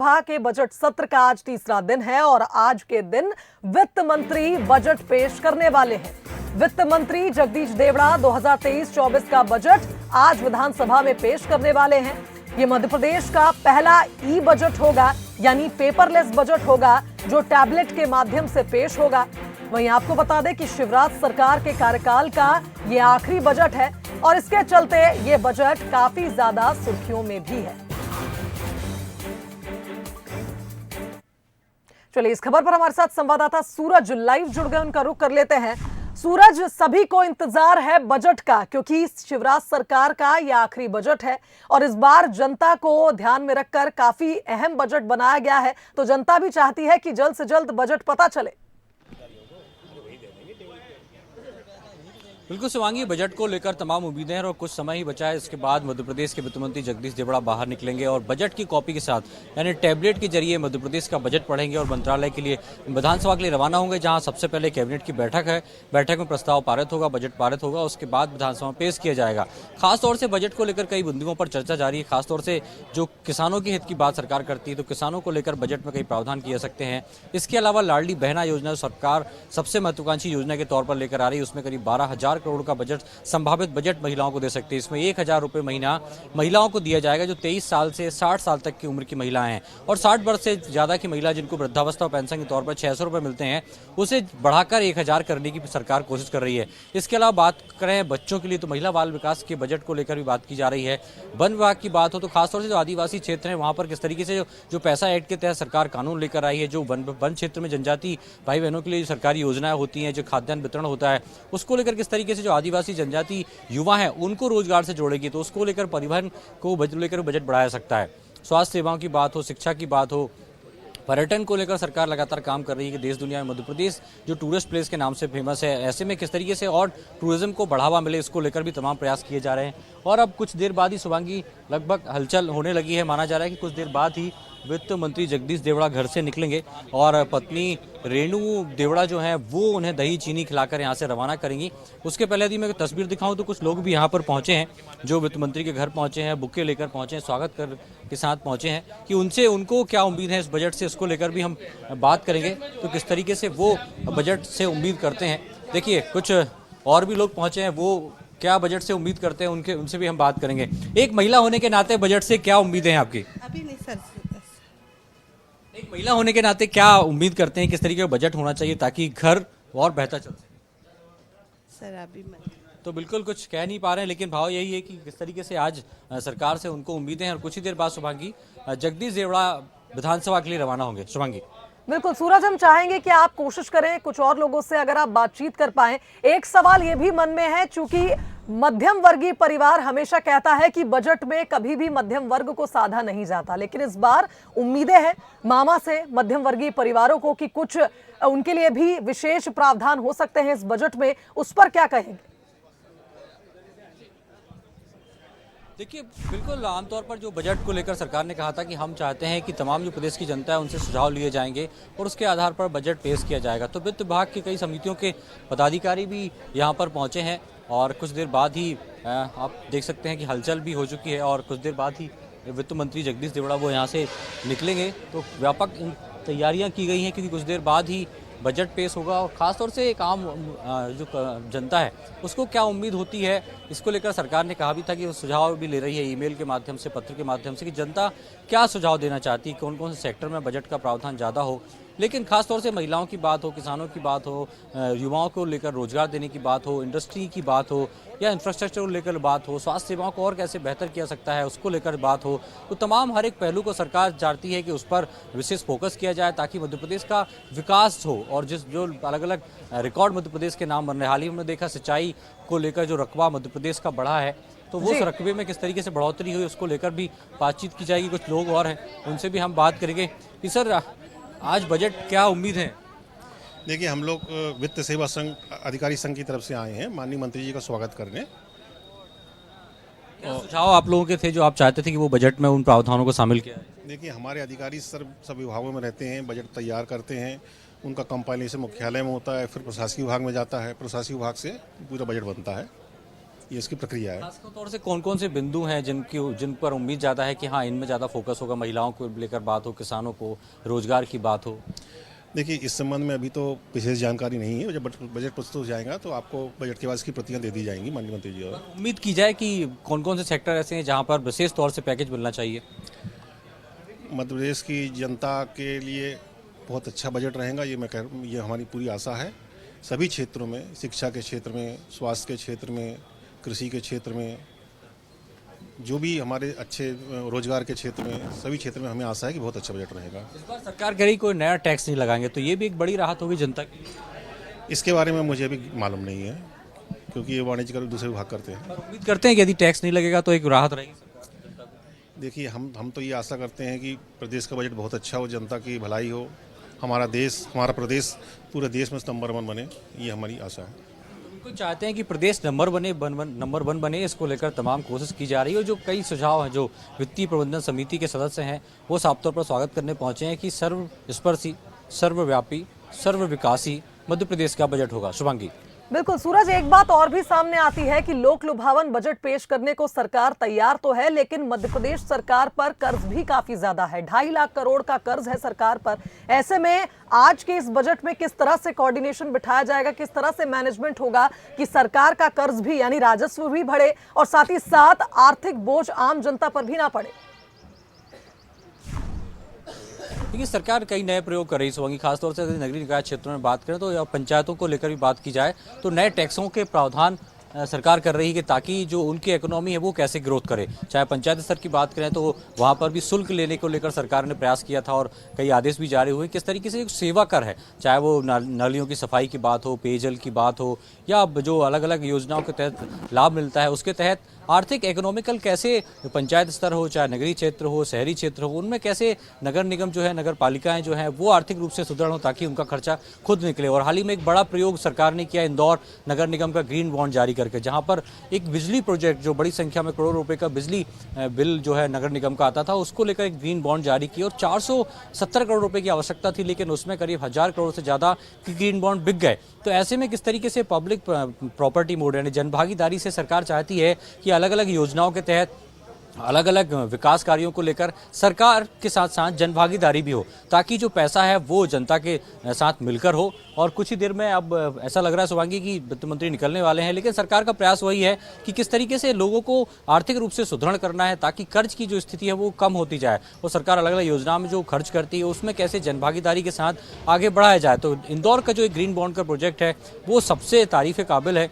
सभा के बजट सत्र का आज तीसरा दिन है और आज के दिन वित्त मंत्री बजट पेश करने वाले हैं। वित्त मंत्री जगदीश देवड़ा 2023-24 का बजट आज विधानसभा में पेश करने वाले हैं। ये मध्य प्रदेश का पहला ई बजट होगा, यानी पेपरलेस बजट होगा, जो टैबलेट के माध्यम से पेश होगा। वहीं आपको बता दें कि शिवराज सरकार के कार्यकाल का ये आखिरी बजट है और इसके चलते ये बजट काफी ज्यादा सुर्खियों में भी है। चलिए इस खबर पर हमारे साथ संवाददाता सूरज लाइव जुड़ गए, उनका रुख कर लेते हैं। सूरज, सभी को इंतजार है बजट का, क्योंकि शिवराज सरकार का यह आखिरी बजट है और इस बार जनता को ध्यान में रखकर काफी अहम बजट बनाया गया है, तो जनता भी चाहती है कि जल्द से जल्द बजट पता चले। बिल्कुल शिवांगी, बजट को लेकर तमाम उम्मीदें हैं और कुछ समय ही बचा है। इसके बाद मध्य प्रदेश के वित्त मंत्री जगदीश देवड़ा बाहर निकलेंगे और बजट की कॉपी के साथ यानी टैबलेट के जरिए मध्य प्रदेश का बजट पढ़ेंगे और मंत्रालय के लिए विधानसभा के लिए रवाना होंगे, जहां सबसे पहले कैबिनेट की बैठक है। बैठक में प्रस्ताव पारित होगा, बजट पारित होगा, उसके बाद विधानसभा में पेश किया जाएगा। खासतौर से बजट को लेकर कई बिंदुओं पर चर्चा जारी है। खासतौर से जो किसानों के हित की बात सरकार करती है, तो किसानों को लेकर बजट में कई प्रावधान किए सकते हैं। इसके अलावा लाडली बहना योजना सरकार सबसे महत्वाकांक्षी योजना के तौर पर लेकर आ रही है, उसमें करीब 12,000 करोड़ का बजट संभावित बजट महिलाओं को दे सकती है। इसमें 1,000 रुपए महीना महिलाओं को दिया जाएगा जो 23 साल से 60 साल तक की उम्र की महिलाएं हैं, और 60 वर्ष से ज्यादा की महिला जिनको वृद्धावस्था पेंशन के तौर पर 600 रुपए मिलते हैं, उसे बढ़ाकर 1,000 करने की सरकार कोशिश कर रही है। इसके अलावा बात करें बच्चों के लिए, तो महिला बाल विकास के बजट को लेकर भी बात की जा रही है। वन विभाग की बात हो तो खासतौर से जो आदिवासी क्षेत्र है वहां पर किस तरीके से जो पैसा एक्ट के तहत सरकार कानून लेकर आई है, जो वन क्षेत्र में जनजाति भाई बहनों के लिए सरकारी योजनाएं होती हैं, जो खाद्यान्न वितरण होता है, उसको लेकर किस तरीके से जो आदिवासी जनजाति युवा हैं उनको रोजगार से जोड़ेगी, तो उसको लेकर परिवहन को लेकर बजट बढ़ाया सकता है। स्वास्थ्य सेवाओं की बात हो, शिक्षा की बात हो, पर्यटन को लेकर सरकार लगातार काम कर रही है कि देश दुनिया में मध्य प्रदेश जो टूरिस्ट प्लेस के नाम से फेमस है, ऐसे में किस तरीके से और टूरिज्म को बढ़ावा मिले, इसको लेकर भी तमाम प्रयास किए जा रहे हैं। और अब कुछ देर बाद ही शुभांगी लगभग हलचल होने लगी है। माना जा रहा है कि कुछ देर बाद ही वित्त मंत्री जगदीश देवड़ा घर से निकलेंगे और पत्नी रेणु देवड़ा जो है वो उन्हें दही चीनी खिलाकर यहाँ से रवाना करेंगी। उसके पहले यदि मैं तस्वीर दिखाऊं तो कुछ लोग भी यहाँ पर पहुंचे हैं, जो वित्त मंत्री के घर पहुंचे हैं, बुके लेकर पहुंचे हैं, स्वागत कर के साथ पहुंचे हैं कि उनको क्या उम्मीद है इस बजट से, इसको लेकर भी हम बात करेंगे। तो किस तरीके से वो बजट से उम्मीद करते हैं, देखिए कुछ और भी लोग पहुंचे हैं, वो क्या बजट से उम्मीद करते हैं उनसे भी हम बात करेंगे। एक महिला होने के नाते बजट से क्या उम्मीदें हैं आपकी? अभी नहीं सर। एक महिला होने के नाते क्या उम्मीद करते हैं, किस तरीके का बजट होना चाहिए ताकि घर और बेहतर चल सके? सर अभी तो बिल्कुल कुछ कह नहीं पा रहे हैं, लेकिन भाव यही है कि किस तरीके से आज सरकार से उनको उम्मीदें हैं। और कुछ ही देर बाद शुभांगी जगदीश देवड़ा विधानसभा के लिए रवाना होंगे। शुभांगी बिल्कुल सूरज, हम चाहेंगे कि आप कोशिश करें कुछ और लोगों से अगर आप बातचीत कर पाएं। एक सवाल ये भी मन में है, चूंकि मध्यम वर्गीय परिवार हमेशा कहता है कि बजट में कभी भी मध्यम वर्ग को साधा नहीं जाता, लेकिन इस बार उम्मीदें हैं मामा से मध्यम वर्गीय परिवारों को कि कुछ उनके लिए भी विशेष प्रावधान हो सकते हैं इस बजट में, उस पर क्या कहेंगे? देखिए बिल्कुल आमतौर पर जो बजट को लेकर सरकार ने कहा था कि हम चाहते हैं कि तमाम जो प्रदेश की जनता है उनसे सुझाव लिए जाएंगे और उसके आधार पर बजट पेश किया जाएगा। तो वित्त विभाग की कई समितियों के पदाधिकारी भी यहाँ पर पहुँचे हैं और कुछ देर बाद ही आप देख सकते हैं कि हलचल भी हो चुकी है और कुछ देर बाद ही वित्त मंत्री जगदीश देवड़ा वो यहाँ से निकलेंगे। तो व्यापक तैयारियाँ की गई हैं क्योंकि कुछ देर बाद ही बजट पेश होगा और ख़ासतौर से एक आम जो जनता है उसको क्या उम्मीद होती है, इसको लेकर सरकार ने कहा भी था कि वो सुझाव भी ले रही है ईमेल के माध्यम से, पत्र के माध्यम से, कि जनता क्या सुझाव देना चाहती है, कौन कौन से सेक्टर में बजट का प्रावधान ज़्यादा हो। लेकिन खासतौर से महिलाओं की बात हो, किसानों की बात हो, युवाओं को लेकर रोजगार देने की बात हो, इंडस्ट्री की बात हो या इंफ्रास्ट्रक्चर को लेकर बात हो, स्वास्थ्य सेवाओं को और कैसे बेहतर किया सकता है उसको लेकर बात हो, तो तमाम हर एक पहलू को सरकार चाहती है कि उस पर विशेष फोकस किया जाए ताकि मध्य प्रदेश का विकास हो। और जो अलग अलग रिकॉर्ड मध्य प्रदेश के नाम बन रहे, हाल ही हमने देखा सिंचाई को लेकर जो रकबा मध्य प्रदेश का बढ़ा है, तो वो उस रकबे में किस तरीके से बढ़ोतरी हुई उसको लेकर भी बातचीत की जाएगी। कुछ लोग और हैं उनसे भी हम बात करेंगे कि सर आज बजट क्या उम्मीद है? देखिए हम लोग वित्त सेवा संघ अधिकारी संघ की तरफ से आए हैं माननीय मंत्री जी का स्वागत करने। क्या सुझाव आप लोगों के थे जो आप चाहते थे कि वो बजट में उन प्रावधानों को शामिल किया है? देखिए हमारे अधिकारी सब विभागों में रहते हैं, बजट तैयार करते हैं, उनका कंपाइलेशन मुख्यालय में होता है, फिर प्रशासनिक विभाग में जाता है, प्रशासनिक विभाग से पूरा बजट बनता है। ये इसकी प्रक्रिया है। खासकर तौर से कौन कौन से बिंदु हैं जिन पर उम्मीद ज़्यादा है कि हाँ इनमें ज़्यादा फोकस होगा, महिलाओं को लेकर बात हो, किसानों को रोजगार की बात हो? देखिए, इस संबंध में अभी तो विशेष जानकारी नहीं है। जब बजट प्रस्तुत हो जाएगा तो आपको बजट के बाद इसकी प्रतियां दे दी जाएंगी माननीय मंत्री जी। और उम्मीद की जाए कि कौन कौन से सेक्टर ऐसे हैं जहाँ पर विशेष तौर से पैकेज मिलना चाहिए? मध्य प्रदेश की जनता के लिए बहुत अच्छा बजट रहेगा, ये हमारी पूरी आशा है। सभी क्षेत्रों में, शिक्षा के क्षेत्र में, स्वास्थ्य के क्षेत्र में, कृषि के क्षेत्र में, जो भी हमारे अच्छे रोजगार के क्षेत्र में, सभी क्षेत्र में हमें आशा है कि बहुत अच्छा बजट रहेगा। इस बार सरकार कह रही कोई नया टैक्स नहीं लगाएंगे, तो ये भी एक बड़ी राहत होगी जनता की। इसके बारे में मुझे अभी मालूम नहीं है, क्योंकि ये वाणिज्य कर दूसरे विभाग करते हैं। पर उम्मीद करते हैं कि यदि टैक्स नहीं लगेगा तो एक राहत रहेगी जनता को। देखिए, हम तो ये आशा करते हैं कि प्रदेश का बजट बहुत अच्छा हो, जनता की भलाई हो, हमारा प्रदेश पूरे देश में नंबर 1 बने, ये हमारी आशा है। बिल्कुल चाहते हैं कि प्रदेश नंबर 1 बने, इसको लेकर तमाम कोशिश की जा रही है। जो कई सुझाव हैं जो वित्तीय प्रबंधन समिति के सदस्य हैं वो साफ तौर पर स्वागत करने पहुंचे हैं कि सर्वस्पर्शी, सर्वव्यापी, सर्वविकासी मध्य प्रदेश का बजट होगा। शुभांगी। बिल्कुल सूरज, एक बात और भी सामने आती है कि लोक लुभावन बजट पेश करने को सरकार तैयार तो है, लेकिन मध्य प्रदेश सरकार पर कर्ज भी काफी ज्यादा है। 2.5 लाख करोड़ का कर्ज है सरकार पर। ऐसे में आज के इस बजट में किस तरह से कोऑर्डिनेशन बिठाया जाएगा, किस तरह से मैनेजमेंट होगा कि सरकार का कर्ज भी यानी राजस्व भी बढ़े और साथ ही साथ आर्थिक बोझ आम जनता पर भी ना पड़े? देखिए, सरकार कई नए प्रयोग कर रही है शुभांगी। खासतौर से नगरीय निकाय क्षेत्रों में बात करें तो या पंचायतों को लेकर भी बात की जाए तो नए टैक्सों के प्रावधान सरकार कर रही है कि ताकि जो उनकी इकोनॉमी है वो कैसे ग्रोथ करे। चाहे पंचायत स्तर की बात करें तो वहाँ पर भी शुल्क लेने को लेकर सरकार ने प्रयास किया था और कई आदेश भी जारी हुए। किस तरीके से एक सेवा कर है, चाहे वो नालियों की सफाई की बात हो, पेयजल की बात हो, या जो अलग अलग योजनाओं के तहत लाभ मिलता है उसके तहत आर्थिक इकोनॉमिकल कैसे पंचायत स्तर हो, चाहे नगरीय क्षेत्र हो, शहरी क्षेत्र हो, उनमें कैसे नगर निगम जो है, नगर पालिकाएं जो हैं वो आर्थिक रूप से सुदृढ़ हो ताकि उनका खर्चा खुद निकले। और हाल ही में एक बड़ा प्रयोग सरकार ने किया इंदौर नगर निगम का ग्रीन बॉन्ड जारी करके, जहां पर एक बिजली प्रोजेक्ट जो बड़ी संख्या में करोड़ों रुपए का बिजली बिल जो है नगर निगम का आता था, उसको लेकर एक ग्रीन बॉन्ड जारी किया और 470 करोड़ रुपए की आवश्यकता थी, लेकिन उसमें करीब 1000 करोड़ से ज्यादा की ग्रीन बॉन्ड बिक गए। तो ऐसे में किस तरीके से पब्लिक प्रॉपर्टी मोड यानी जनभागीदारी से सरकार चाहती है कि अलग अलग योजनाओं के तहत अलग अलग विकास कार्यों को लेकर सरकार के साथ साथ जनभागीदारी भी हो, ताकि जो पैसा है वो जनता के साथ मिलकर हो। और कुछ ही देर में अब ऐसा लग रहा है शुभांगी कि वित्त मंत्री निकलने वाले हैं, लेकिन सरकार का प्रयास वही है कि किस तरीके से लोगों को आर्थिक रूप से सुदृढ़ करना है ताकि कर्ज की जो स्थिति है वो कम होती जाए। और सरकार अलग अलग योजनाओं में जो खर्च करती है उसमें कैसे जनभागीदारी के साथ आगे बढ़ाया जाए। तो इंदौर का जो एक ग्रीन बॉन्ड का प्रोजेक्ट है वो सबसे तारीफ काबिल है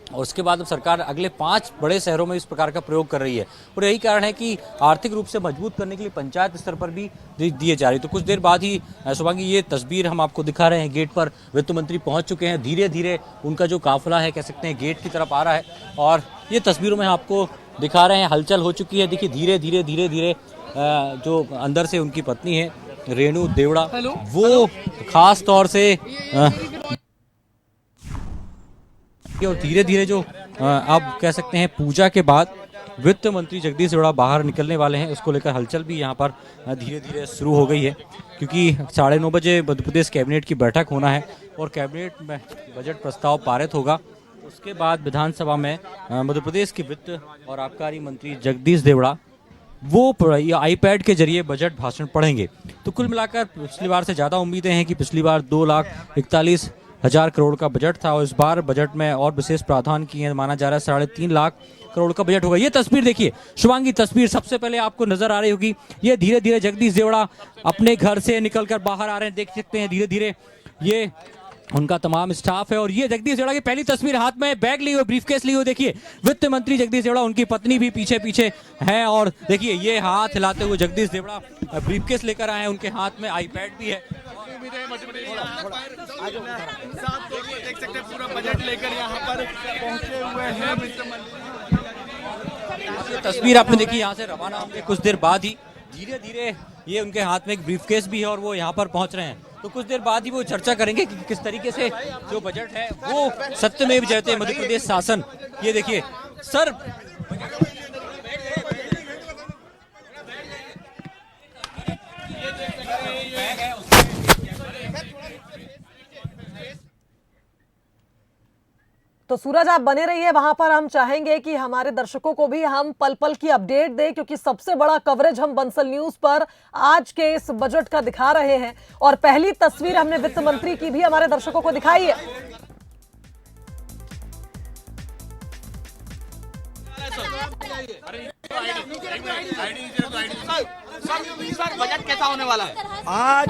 और उसके बाद अब सरकार अगले 5 बड़े शहरों में इस प्रकार का प्रयोग कर रही है। और यही कारण है कि आर्थिक रूप से मजबूत करने के लिए पंचायत स्तर पर भी दिए जा रही है। तो कुछ देर बाद ही शुभांगी ये तस्वीर हम आपको दिखा रहे हैं, गेट पर वित्त मंत्री पहुंच चुके हैं। धीरे धीरे उनका जो काफिला है कह सकते हैं गेट की तरफ आ रहा है और ये तस्वीरों में आपको दिखा रहे हैं, हलचल हो चुकी है। देखिए धीरे धीरे जो अंदर से उनकी पत्नी है रेणु देवड़ा वो खास तौर से और धीरे धीरे जो आप कह सकते हैं पूजा के बाद वित्त मंत्री जगदीश देवड़ा बाहर निकलने वाले हैं, उसको लेकर हलचल भी यहाँ पर धीरे धीरे शुरू हो गई है, क्योंकि 9:30 बजे मध्य प्रदेश कैबिनेट की बैठक होना है और कैबिनेट में बजट प्रस्ताव पारित होगा। उसके बाद विधानसभा में मध्य प्रदेश के वित्त और आबकारी मंत्री जगदीश देवड़ा वो आईपैड के जरिए बजट भाषण पढ़ेंगे। तो कुल मिलाकर पिछली बार से ज़्यादा उम्मीदें हैं कि पिछली बार 2,41,000 करोड़ का बजट था और इस बार बजट में और विशेष प्रावधान किए हैं। माना जा रहा है 3.5 लाख करोड़ का बजट होगा। ये तस्वीर देखिए शुभांगी, तस्वीर सबसे पहले आपको नजर आ रही होगी। ये धीरे धीरे जगदीश देवड़ा अपने घर से निकलकर बाहर आ रहे हैं, देख सकते हैं धीरे धीरे ये उनका तमाम स्टाफ है। और ये जगदीश देवड़ा की पहली तस्वीर, हाथ में बैग ली हुई, ब्रीफकेस ली हुई। देखिए वित्त मंत्री जगदीश देवड़ा, उनकी पत्नी भी पीछे पीछे है और देखिए ये हाथ हिलाते हुए जगदीश देवड़ा ब्रीफकेस लेकर आए हैं, उनके हाथ में आईपैड भी है। देख सकते हैं पूरा बजट लेकर यहाँ पर पहुंचे हुए हैं वित्त मंत्री। तस्वीर आपने देखी, यहाँ से रवाना होंगे कुछ देर बाद ही। धीरे धीरे ये उनके हाथ में एक ब्रीफकेस भी है और वो यहाँ पर पहुंच रहे हैं। तो कुछ देर बाद ही वो चर्चा करेंगे कि किस तरीके से जो बजट है वो सत्यमेव जयते मध्य प्रदेश शासन। ये देखिए सर, तो तो सूरज आप बने रहिए वहां पर। हम चाहेंगे कि हमारे दर्शकों को भी हम पल पल की अपडेट दें, क्योंकि सबसे बड़ा कवरेज हम बंसल न्यूज पर आज के इस बजट का दिखा रहे हैं। और पहली तस्वीर हमने वित्त मंत्री की भी हमारे दर्शकों को दिखाई है। बजट कैसा होने वाला है आज